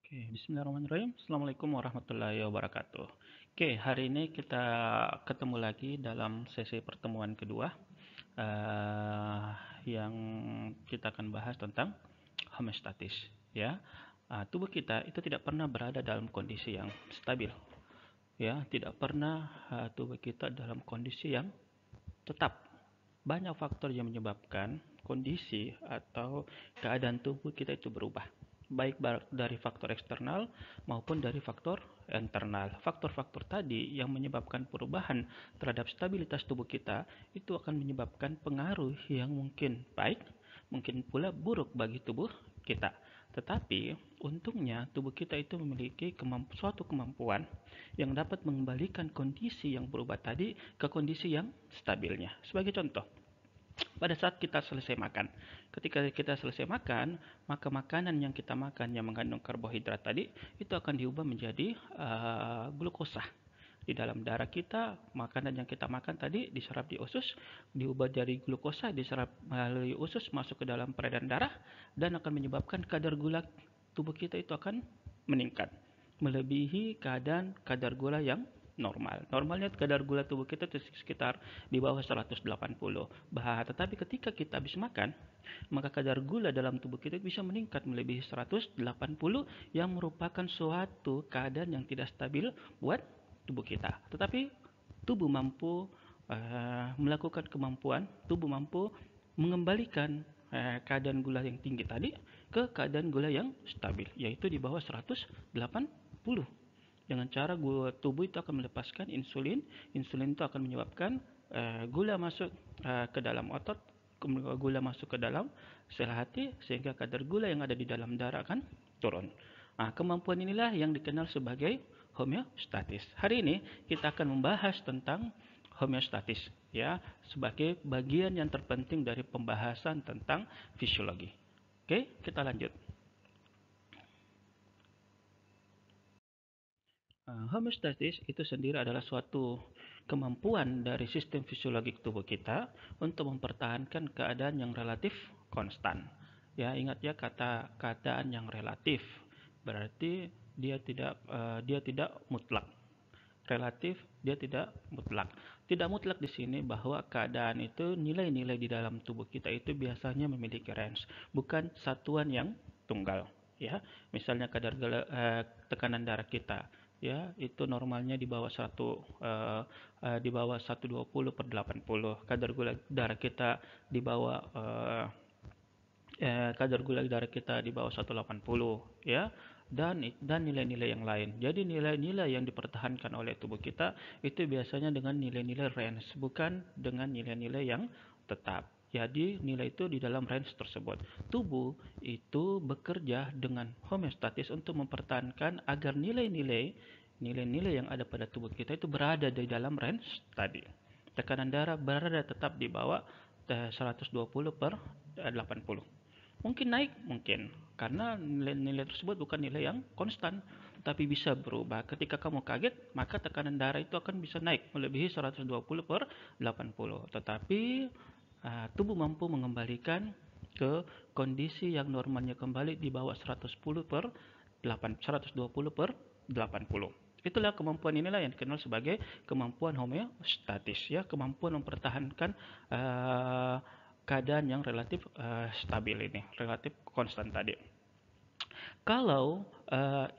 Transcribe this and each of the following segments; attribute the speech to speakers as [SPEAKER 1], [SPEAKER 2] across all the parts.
[SPEAKER 1] Oke, bismillahirrahmanirrahim. Assalamualaikum warahmatullahi wabarakatuh. Oke, hari ini kita ketemu lagi dalam sesi pertemuan kedua eh, yang kita akan bahas tentang homeostatis. Ya, tubuh kita itu tidak pernah berada dalam kondisi yang stabil. Ya, tidak pernah tubuh kita dalam kondisi yang tetap. Banyak faktor yang menyebabkan kondisi atau keadaan tubuh kita itu berubah, baik dari faktor eksternal maupun dari faktor internal. Faktor-faktor tadi yang menyebabkan perubahan terhadap stabilitas tubuh kita itu akan menyebabkan pengaruh yang mungkin baik, mungkin pula buruk bagi tubuh kita. Tetapi untungnya tubuh kita itu memiliki suatu kemampuan yang dapat mengembalikan kondisi yang berubah tadi ke kondisi yang stabilnya. Sebagai contoh, pada saat kita selesai makan, ketika kita selesai makan, maka makanan yang kita makan yang mengandung karbohidrat tadi itu akan diubah menjadi glukosa di dalam darah kita. Makanan yang kita makan tadi diserap di usus, diubah dari glukosa, diserap melalui usus masuk ke dalam peredaran darah, dan akan menyebabkan kadar gula tubuh kita itu akan meningkat melebihi kadar gula yang normal. Normalnya kadar gula tubuh kita itu sekitar di bawah 180. Tetapi ketika kita habis makan, maka kadar gula dalam tubuh kita bisa meningkat melebihi 180 yang merupakan suatu keadaan yang tidak stabil buat tubuh kita. Tetapi tubuh mampu melakukan kemampuan, tubuh mampu mengembalikan keadaan gula yang tinggi tadi ke keadaan gula yang stabil, yaitu di bawah 180. Dengan cara tubuh itu akan melepaskan insulin. Insulin itu akan menyebabkan gula masuk ke dalam otot, gula masuk ke dalam sel hati, sehingga kadar gula yang ada di dalam darah akan turun. Kemampuan inilah yang dikenal sebagai homeostatis. Hari ini kita akan membahas tentang homeostatis, ya, sebagai bagian yang terpenting dari pembahasan tentang fisiologi. Oke, kita lanjut. Homeostatis itu sendiri adalah suatu kemampuan dari sistem fisiologi tubuh kita untuk mempertahankan keadaan yang relatif konstan. Ya, ingat ya, kata keadaan yang relatif berarti dia tidak mutlak. Relatif, dia tidak mutlak. Tidak mutlak di sini bahwa keadaan itu nilai-nilai di dalam tubuh kita itu biasanya memiliki range, bukan satuan yang tunggal. Ya, misalnya tekanan darah kita, ya, itu normalnya di bawah 120/80. Kadar gula darah kita di bawah kadar gula darah kita di bawah 180, ya, dan nilai-nilai yang lain. Jadi nilai-nilai yang dipertahankan oleh tubuh kita itu biasanya dengan nilai-nilai range, bukan dengan nilai-nilai yang tetap. Jadi nilai itu di dalam range tersebut. Tubuh itu bekerja dengan homeostatis untuk mempertahankan agar nilai-nilai yang ada pada tubuh kita itu berada di dalam range tadi. Tekanan darah berada tetap di bawah 120/80. Mungkin naik, mungkin. Karena nilai-nilai tersebut bukan nilai yang konstan, tapi bisa berubah. Ketika kamu kaget, maka tekanan darah itu akan bisa naik melebihi 120/80. Tetapi tubuh mampu mengembalikan ke kondisi yang normalnya kembali di bawah 120/80. Itulah kemampuan inilah yang dikenal sebagai kemampuan homeostatis, ya, kemampuan mempertahankan uh, keadaan yang relatif stabil ini, relatif konstan tadi. Kalau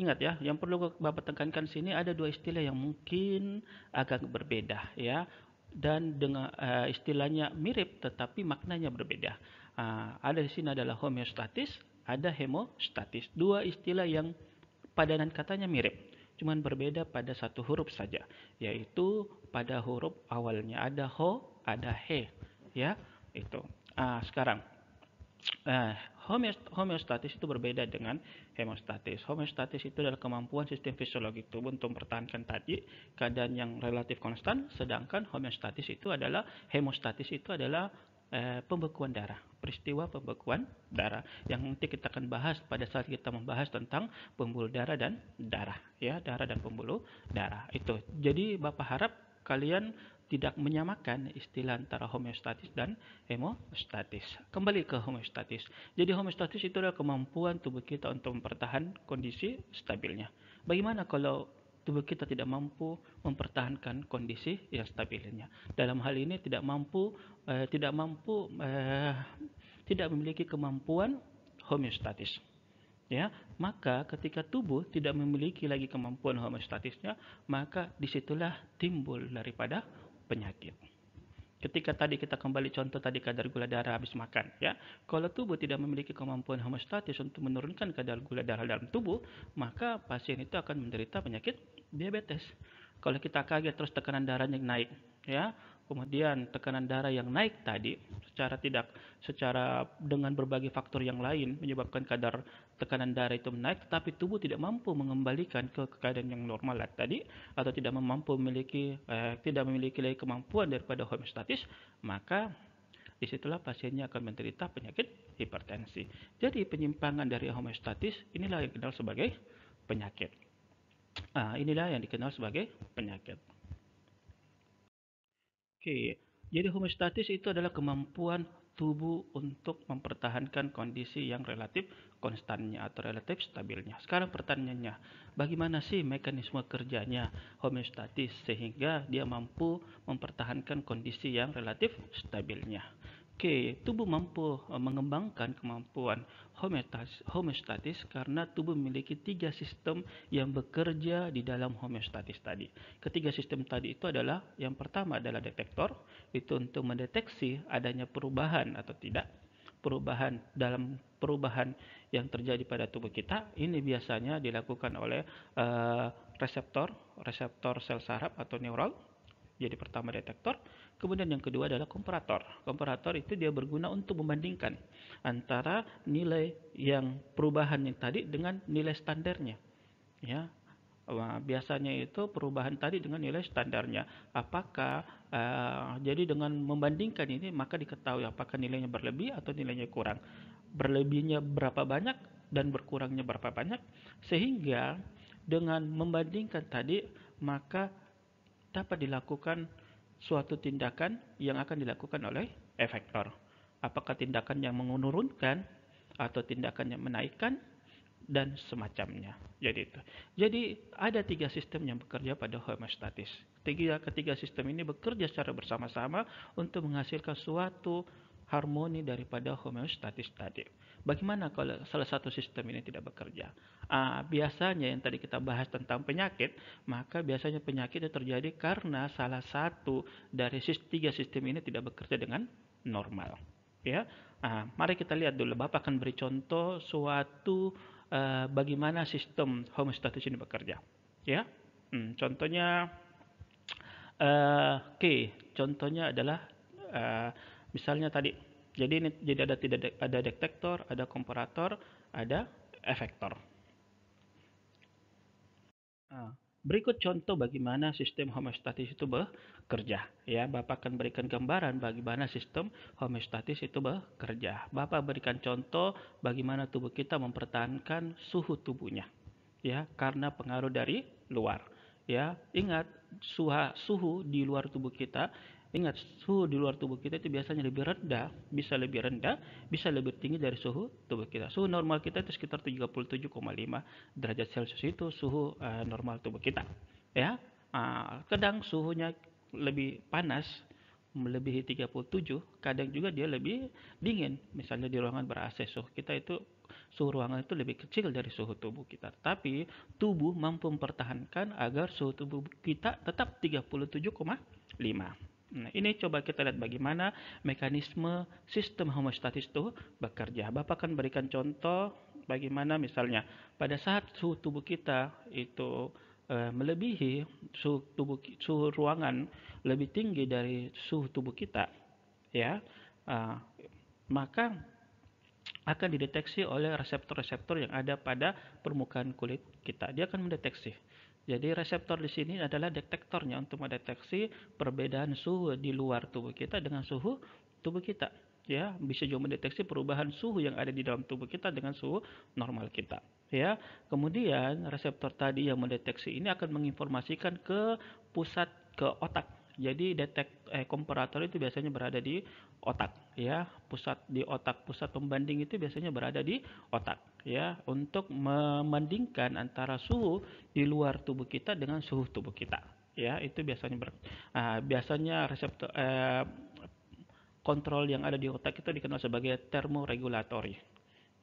[SPEAKER 1] ingat ya, yang perlu Bapak tekankan sini ada dua istilah yang mungkin agak berbeda, ya, dan dengan istilahnya mirip tetapi maknanya berbeda. Ada di sini adalah homeostatis, ada hemostatis. Dua istilah yang padanan katanya mirip, cuman berbeda pada satu huruf saja, yaitu pada huruf awalnya ada ho, ada he, ya, itu. Sekarang Nah, homeostatis itu berbeda dengan hemostatis. Homeostatis itu adalah kemampuan sistem fisiologi tubuh untuk mempertahankan tadi keadaan yang relatif konstan, sedangkan hemostatis itu adalah pembekuan darah, peristiwa pembekuan darah yang nanti kita akan bahas pada saat kita membahas tentang pembuluh darah dan darah, ya, darah dan pembuluh darah itu. Jadi Bapak harap kalian tidak menyamakan istilah antara homeostatis dan hemostatis. Kembali ke homeostatis. Jadi homeostatis itu adalah kemampuan tubuh kita untuk mempertahankan kondisi stabilnya. Bagaimana kalau tubuh kita tidak mampu mempertahankan kondisi yang stabilnya? Dalam hal ini tidak memiliki kemampuan homeostatis. Ya, maka ketika tubuh tidak memiliki lagi kemampuan homeostatisnya, maka disitulah timbul daripada penyakit. Ketika tadi kita kembali contoh tadi kadar gula darah habis makan, ya. Kalau tubuh tidak memiliki kemampuan homeostatis untuk menurunkan kadar gula darah dalam tubuh, maka pasien itu akan menderita penyakit diabetes. Kalau kita kaget terus tekanan darahnya naik, ya. Kemudian tekanan darah yang naik tadi secara dengan berbagai faktor yang lain menyebabkan kadar tekanan darah itu naik, tapi tubuh tidak mampu mengembalikan ke keadaan yang normal tadi, atau tidak memiliki lagi kemampuan daripada homeostatis, maka disitulah pasiennya akan menderita penyakit hipertensi. Jadi penyimpangan dari homeostatis inilah yang dikenal sebagai penyakit. Inilah yang dikenal sebagai penyakit. Oke, jadi homeostatis itu adalah kemampuan tubuh untuk mempertahankan kondisi yang relatif konstannya atau relatif stabilnya. Sekarang pertanyaannya, bagaimana sih mekanisme kerjanya homeostatis sehingga dia mampu mempertahankan kondisi yang relatif stabilnya? Oke, tubuh mampu mengembangkan kemampuan homeostatis karena tubuh memiliki 3 sistem yang bekerja di dalam homeostatis tadi. Ketiga sistem tadi itu adalah, yang pertama adalah detektor, itu untuk mendeteksi adanya perubahan atau tidak perubahan yang terjadi pada tubuh kita. Ini biasanya dilakukan oleh reseptor sel saraf atau neural. Jadi pertama detektor, kemudian yang kedua adalah komparator. Komparator itu dia berguna untuk membandingkan antara nilai yang perubahan yang tadi dengan nilai standarnya. Ya, biasanya itu perubahan tadi dengan nilai standarnya. Jadi dengan membandingkan ini maka diketahui apakah nilainya berlebih atau nilainya kurang. Berlebihnya berapa banyak dan berkurangnya berapa banyak, sehingga dengan membandingkan tadi maka dapat dilakukan suatu tindakan yang akan dilakukan oleh efektor. Apakah tindakan yang menurunkan atau tindakan yang menaikkan dan semacamnya. Jadi ada 3 sistem yang bekerja pada homeostatis. Ketiga sistem ini bekerja secara bersama-sama untuk menghasilkan suatu harmoni daripada homeostatis tadi. Bagaimana kalau salah satu sistem ini tidak bekerja? Biasanya yang tadi kita bahas tentang penyakit, maka biasanya penyakit itu terjadi karena salah satu dari 3 sistem ini tidak bekerja dengan normal. Ya, mari kita lihat dulu. Bapak akan beri contoh suatu bagaimana sistem homeostatis ini bekerja. Ya, contohnya, contohnya adalah misalnya tadi. Jadi ada detektor, ada komparator, ada efektor. Berikut contoh bagaimana sistem homeostatis itu bekerja. Ya, Bapak akan berikan gambaran bagaimana sistem homeostatis itu bekerja. Bapak berikan contoh bagaimana tubuh kita mempertahankan suhu tubuhnya. Ya, karena pengaruh dari luar. Ya, ingat suhu di luar tubuh kita. Ingat, suhu di luar tubuh kita itu biasanya lebih rendah, bisa lebih tinggi dari suhu tubuh kita. Suhu normal kita itu sekitar 37,5 derajat Celcius, itu suhu normal tubuh kita. Ya, kadang suhunya lebih panas, melebihi 37, kadang juga dia lebih dingin. Misalnya di ruangan ber-AC, suhu ruangan itu lebih kecil dari suhu tubuh kita. Tapi tubuh mampu mempertahankan agar suhu tubuh kita tetap 37,5. Nah, ini coba kita lihat bagaimana mekanisme sistem homeostatis itu bekerja. Bapak akan berikan contoh bagaimana misalnya pada saat suhu tubuh kita itu melebihi suhu ruangan lebih tinggi dari suhu tubuh kita, ya, maka akan dideteksi oleh reseptor-reseptor yang ada pada permukaan kulit kita. Dia akan mendeteksi. Jadi reseptor di sini adalah detektornya untuk mendeteksi perbedaan suhu di luar tubuh kita dengan suhu tubuh kita. Ya, bisa juga mendeteksi perubahan suhu yang ada di dalam tubuh kita dengan suhu normal kita. Ya, kemudian reseptor tadi yang mendeteksi ini akan menginformasikan ke otak. Jadi komparator itu biasanya berada di otak, ya. Pusat pembanding itu biasanya berada di otak, ya, untuk membandingkan antara suhu di luar tubuh kita dengan suhu tubuh kita. Ya, itu biasanya reseptor kontrol yang ada di otak itu dikenal sebagai termoregulatory,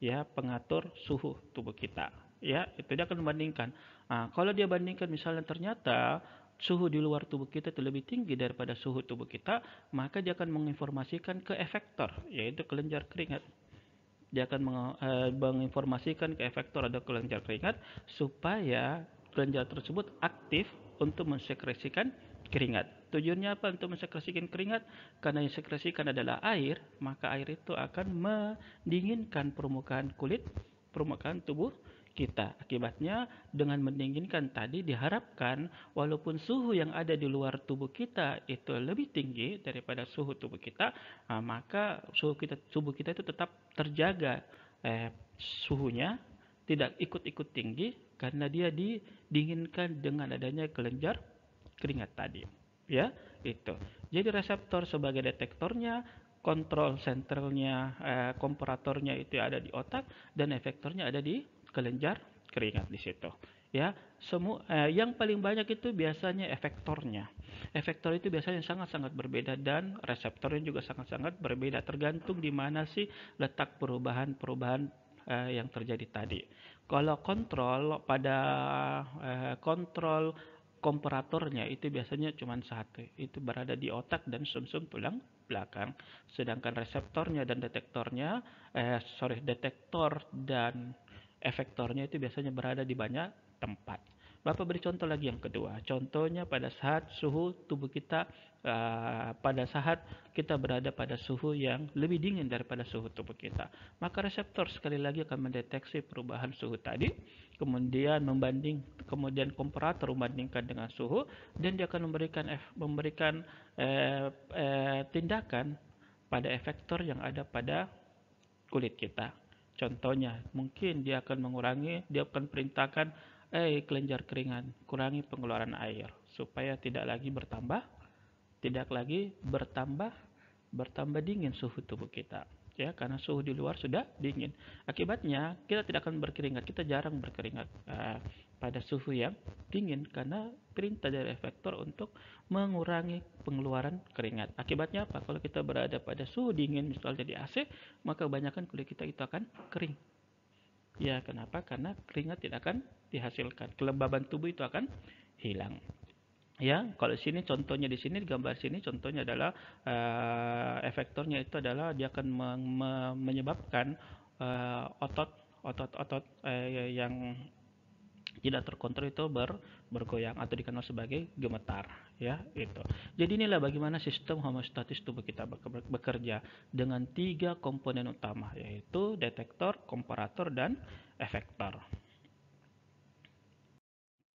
[SPEAKER 1] ya, pengatur suhu tubuh kita, ya. Itu dia akan membandingkan. Kalau dia bandingkan misalnya ternyata suhu di luar tubuh kita itu lebih tinggi daripada suhu tubuh kita, maka dia akan menginformasikan ke efektor, yaitu kelenjar keringat. Dia akan menginformasikan ke efektor atau kelenjar keringat supaya kelenjar tersebut aktif untuk mensekresikan keringat. Tujuannya apa untuk mensekresikan keringat? Karena yang sekresikan adalah air, maka air itu akan mendinginkan permukaan tubuh kita. Akibatnya dengan mendinginkan tadi diharapkan walaupun suhu yang ada di luar tubuh kita itu lebih tinggi daripada suhu tubuh kita, maka tubuh kita itu tetap terjaga suhunya tidak ikut-ikut tinggi karena dia didinginkan dengan adanya kelenjar keringat tadi. Ya, itu. Jadi reseptor sebagai detektornya, kontrol sentralnya, komparatornya itu ada di otak dan efektornya ada di kelenjar keringat di situ. Ya, yang paling banyak itu biasanya efektornya. Efektor itu biasanya sangat-sangat berbeda dan reseptornya juga sangat-sangat berbeda tergantung di mana sih letak perubahan-perubahan yang terjadi tadi. Kalau kontrol komparatornya itu biasanya cuma satu, itu berada di otak dan sumsum tulang belakang. Sedangkan reseptornya dan detektor dan efektornya itu biasanya berada di banyak tempat. Bapak beri contoh lagi yang kedua. Contohnya pada saat pada saat kita berada pada suhu yang lebih dingin daripada suhu tubuh kita, maka reseptor sekali lagi akan mendeteksi perubahan suhu tadi, kemudian komparator membandingkan dengan suhu, dan dia akan memberikan tindakan pada efektor yang ada pada kulit kita. Contohnya, mungkin dia akan perintahkan, kelenjar keringat, kurangi pengeluaran air supaya tidak lagi bertambah dingin suhu tubuh kita. Ya, karena suhu di luar sudah dingin. Akibatnya kita tidak akan berkeringat, kita jarang berkeringat pada suhu yang dingin karena perintah dari efektor untuk mengurangi pengeluaran keringat. Akibatnya apa? Kalau kita berada pada suhu dingin misalnya di AC, maka kebanyakan kulit kita itu akan kering. Ya, kenapa? Karena keringat tidak akan dihasilkan. Kelembaban tubuh itu akan hilang. Ya, kalau di sini gambar sini contohnya adalah efektornya itu adalah dia akan menyebabkan otot-otot yang tidak terkontrol itu bergoyang atau dikenal sebagai gemetar, ya, itu. Jadi inilah bagaimana sistem homeostatis tubuh kita bekerja dengan 3 komponen utama, yaitu detektor, komparator, dan efektor.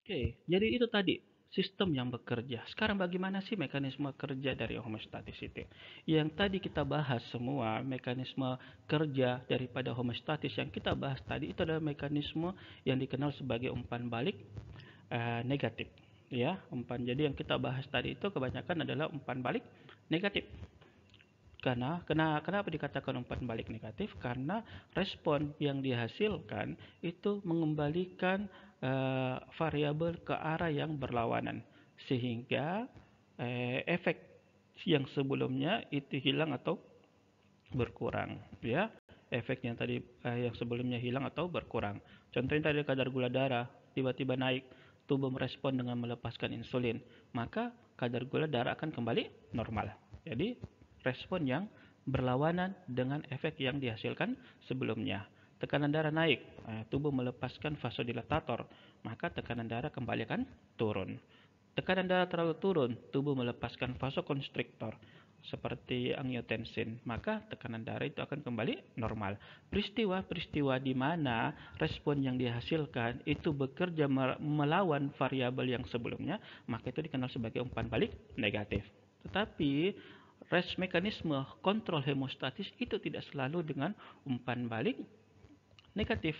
[SPEAKER 1] Oke, jadi itu tadi sistem yang bekerja. Sekarang bagaimana sih mekanisme kerja dari homeostatis itu? Yang tadi kita bahas semua mekanisme kerja daripada homeostatis yang kita bahas tadi itu adalah mekanisme yang dikenal sebagai umpan balik negatif. Ya, jadi yang kita bahas tadi itu kebanyakan adalah umpan balik negatif. Kenapa dikatakan umpan balik negatif? Karena respon yang dihasilkan itu mengembalikan variabel ke arah yang berlawanan, sehingga efek yang sebelumnya itu hilang atau berkurang. Ya, efek yang tadi yang sebelumnya hilang atau berkurang. Contohnya tadi kadar gula darah tiba-tiba naik, tubuh merespon dengan melepaskan insulin, maka kadar gula darah akan kembali normal. Jadi respon yang berlawanan dengan efek yang dihasilkan sebelumnya. Tekanan darah naik, tubuh melepaskan vasodilatator, maka tekanan darah kembali akan turun. Tekanan darah terlalu turun, tubuh melepaskan vasokonstriktor seperti angiotensin, maka tekanan darah itu akan kembali normal. Peristiwa-peristiwa di mana respon yang dihasilkan itu bekerja melawan variabel yang sebelumnya, maka itu dikenal sebagai umpan balik negatif. Tetapi mekanisme kontrol hemostatis itu tidak selalu dengan umpan balik negatif.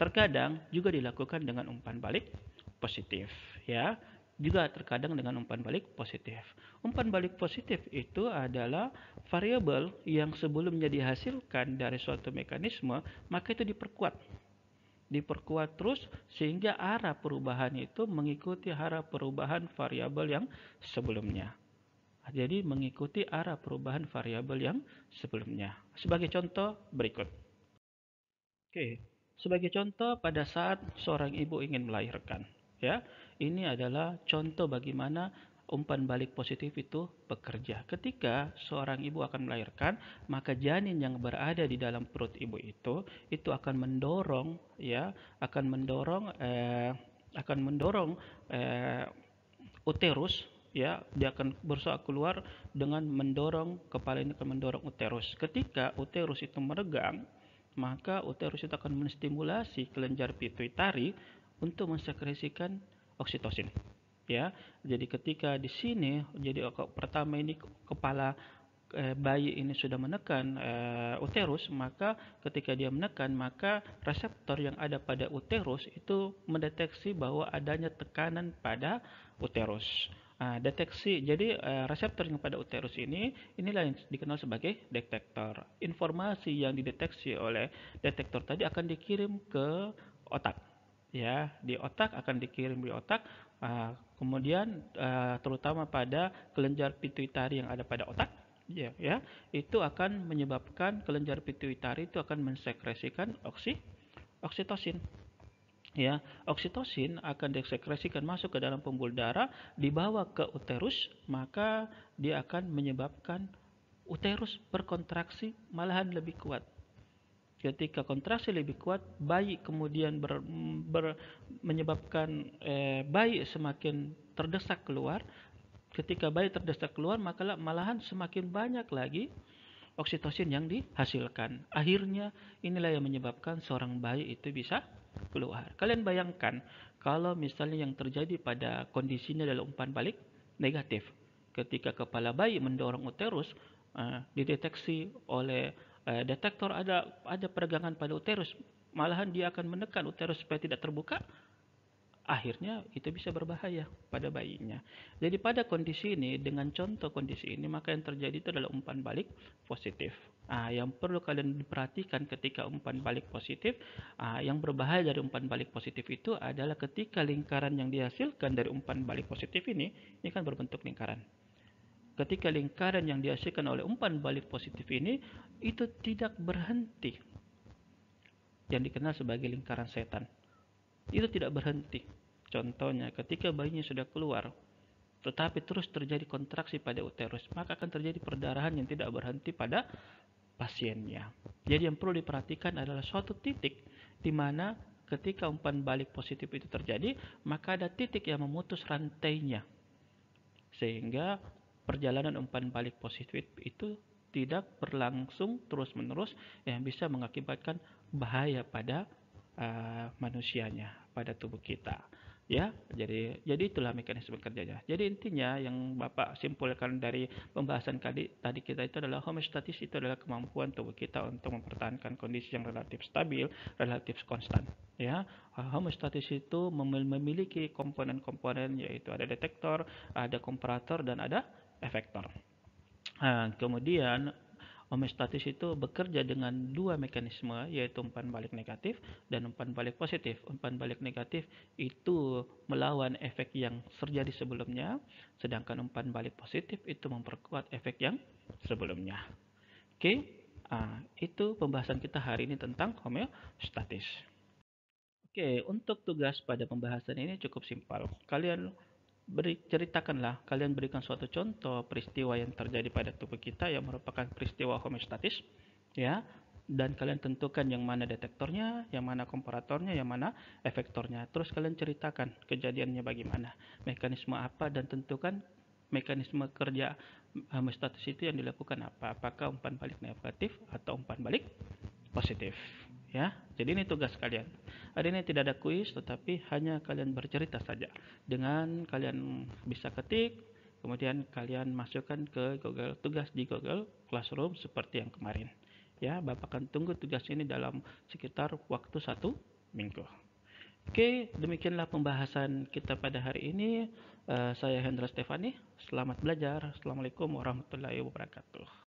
[SPEAKER 1] Terkadang juga dilakukan dengan umpan balik positif, ya. juga terkadang dengan umpan balik positif. Umpan balik positif itu adalah variabel yang sebelumnya dihasilkan dari suatu mekanisme, maka itu diperkuat terus sehingga arah perubahan itu mengikuti arah perubahan variabel yang sebelumnya. Jadi mengikuti arah perubahan variabel yang sebelumnya. Sebagai contoh berikut. Oke, sebagai contoh pada saat seorang ibu ingin melahirkan, ya, ini adalah contoh bagaimana umpan balik positif itu bekerja. Ketika seorang ibu akan melahirkan, maka janin yang berada di dalam perut ibu itu akan mendorong, ya, akan mendorong eh, uterus, ya, dia akan berusaha keluar dengan mendorong kepala ini akan mendorong uterus. Ketika uterus itu meregang, maka uterus itu akan menstimulasi kelenjar pituitari untuk mensekresikan oksitosin. Ya, jadi ketika di sini, jadi pertama ini kepala bayi ini sudah menekan uterus, maka ketika dia menekan, maka reseptor yang ada pada uterus itu mendeteksi bahwa adanya tekanan pada uterus. Deteksi, jadi reseptor yang pada uterus inilah yang dikenal sebagai detektor. Informasi yang dideteksi oleh detektor tadi akan dikirim ke otak. Ya, di otak akan dikirim di otak, kemudian terutama pada kelenjar pituitari yang ada pada otak, ya, itu akan menyebabkan kelenjar pituitari itu akan mensekresikan oksitosin. Ya, oksitosin akan disekresikan masuk ke dalam pembuluh darah, dibawa ke uterus, maka dia akan menyebabkan uterus berkontraksi malahan lebih kuat. Ketika kontraksi lebih kuat, bayi kemudian menyebabkan bayi semakin terdesak keluar. Ketika bayi terdesak keluar, maka malahan semakin banyak lagi oksitosin yang dihasilkan. Akhirnya inilah yang menyebabkan seorang bayi itu bisa keluar. Kalian bayangkan kalau misalnya yang terjadi pada kondisinya adalah umpan balik negatif. Ketika kepala bayi mendorong uterus, dideteksi oleh detektor ada peregangan pada uterus, malahan dia akan menekan uterus supaya tidak terbuka. Akhirnya itu bisa berbahaya pada bayinya. Jadi pada kondisi ini, dengan contoh kondisi ini, maka yang terjadi itu adalah umpan balik positif. Yang perlu kalian perhatikan ketika umpan balik positif, yang berbahaya dari umpan balik positif itu adalah ketika lingkaran yang dihasilkan dari umpan balik positif ini kan berbentuk lingkaran. Ketika lingkaran yang dihasilkan oleh umpan balik positif ini itu tidak berhenti, yang dikenal sebagai lingkaran setan, itu tidak berhenti. Contohnya, ketika bayinya sudah keluar, tetapi terus terjadi kontraksi pada uterus, maka akan terjadi perdarahan yang tidak berhenti pada pasiennya. Jadi yang perlu diperhatikan adalah suatu titik di mana ketika umpan balik positif itu terjadi, maka ada titik yang memutus rantainya. Sehingga perjalanan umpan balik positif itu tidak berlangsung terus-menerus yang bisa mengakibatkan bahaya pada manusianya, pada tubuh kita. Ya, jadi itulah mekanisme kerjanya. Jadi intinya yang Bapak simpulkan dari pembahasan tadi kita itu adalah homeostatis itu adalah kemampuan tubuh kita untuk mempertahankan kondisi yang relatif stabil, relatif konstan. Ya, homeostatis itu memiliki komponen-komponen, yaitu ada detektor, ada komparator, dan ada efektor. Kemudian homeostatis itu bekerja dengan dua mekanisme, yaitu umpan balik negatif dan umpan balik positif. Umpan balik negatif itu melawan efek yang terjadi sebelumnya, sedangkan umpan balik positif itu memperkuat efek yang sebelumnya. Oke, itu pembahasan kita hari ini tentang homeostatis. Oke, untuk tugas pada pembahasan ini cukup simpel. Kalian kalian berikan suatu contoh peristiwa yang terjadi pada tubuh kita yang merupakan peristiwa homeostatis, ya, dan kalian tentukan yang mana detektornya, yang mana komparatornya, yang mana efektornya. Terus kalian ceritakan kejadiannya bagaimana, mekanisme apa, dan tentukan mekanisme kerja homeostatis itu yang dilakukan apa. Apakah umpan balik negatif atau umpan balik positif. Ya, jadi ini tugas kalian. Hari ini tidak ada kuis, tetapi hanya kalian bercerita saja. Dengan kalian bisa ketik, kemudian kalian masukkan ke Google, tugas di Google Classroom seperti yang kemarin. Ya, Bapak akan tunggu tugas ini dalam sekitar waktu 1 minggu. Oke, demikianlah pembahasan kita pada hari ini. Saya Hendra Stefani, selamat belajar. Assalamualaikum warahmatullahi wabarakatuh.